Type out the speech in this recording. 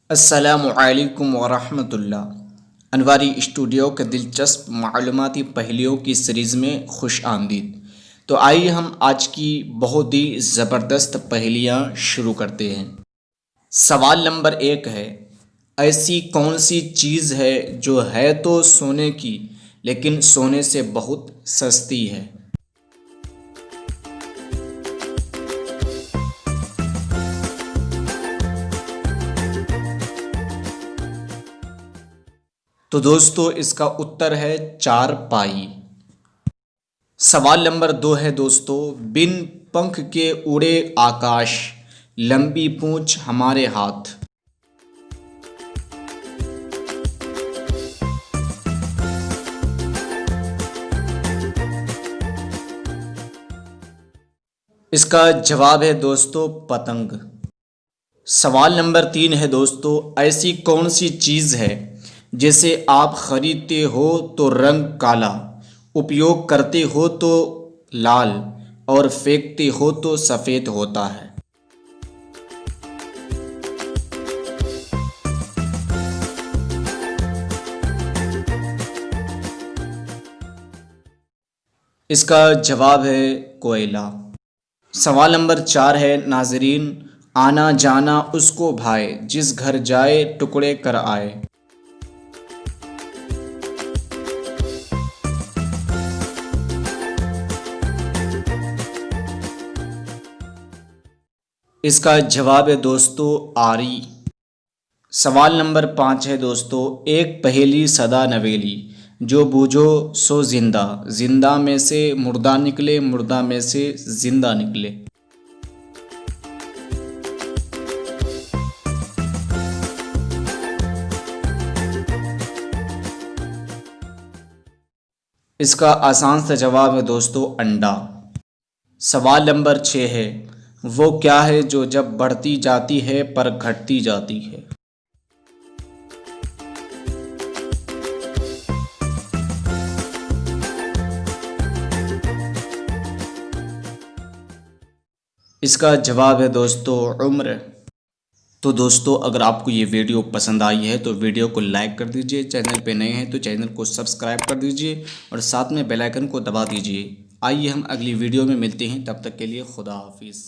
अस्सलामुअलैकुम वरहमतुल्लाह। अनवारी स्टूडियो के दिलचस्प मालूमाती पहेलियों की सीरीज़ में खुश आमदीद। तो आइए हम आज की बहुत ही ज़बरदस्त पहेलियाँ शुरू करते हैं। सवाल नंबर 1 है, ऐसी कौन सी चीज़ है जो है तो सोने की लेकिन सोने से बहुत सस्ती है। तो दोस्तों इसका उत्तर है चारपाई। सवाल नंबर 2 है दोस्तों, बिन पंख के उड़े आकाश, लंबी पूंछ हमारे हाथ। इसका जवाब है दोस्तों पतंग। सवाल नंबर 3 है दोस्तों, ऐसी कौन सी चीज़ है जिसे आप खरीदते हो तो रंग काला, उपयोग करते हो तो लाल और फेंकते हो तो सफ़ेद होता है। इसका जवाब है कोयला। सवाल नंबर 4 है नाजरीन, आना जाना उसको भाए, जिस घर जाए टुकड़े कर आए। इसका जवाब है दोस्तों आरी। सवाल नंबर 5 है दोस्तों, एक पहेली सदा नवेली, जो बूझो सो जिंदा, जिंदा में से मुर्दा निकले, मुर्दा में से जिंदा निकले। इसका आसान सा जवाब है दोस्तों अंडा। सवाल नंबर 6 है, वो क्या है जो जब बढ़ती जाती है पर घटती जाती है। इसका जवाब है दोस्तों उम्र। तो दोस्तों अगर आपको ये वीडियो पसंद आई है तो वीडियो को लाइक कर दीजिए, चैनल पे नए हैं तो चैनल को सब्सक्राइब कर दीजिए और साथ में बेल आइकन को दबा दीजिए। आइए हम अगली वीडियो में मिलते हैं, तब तक के लिए खुदा हाफिज़।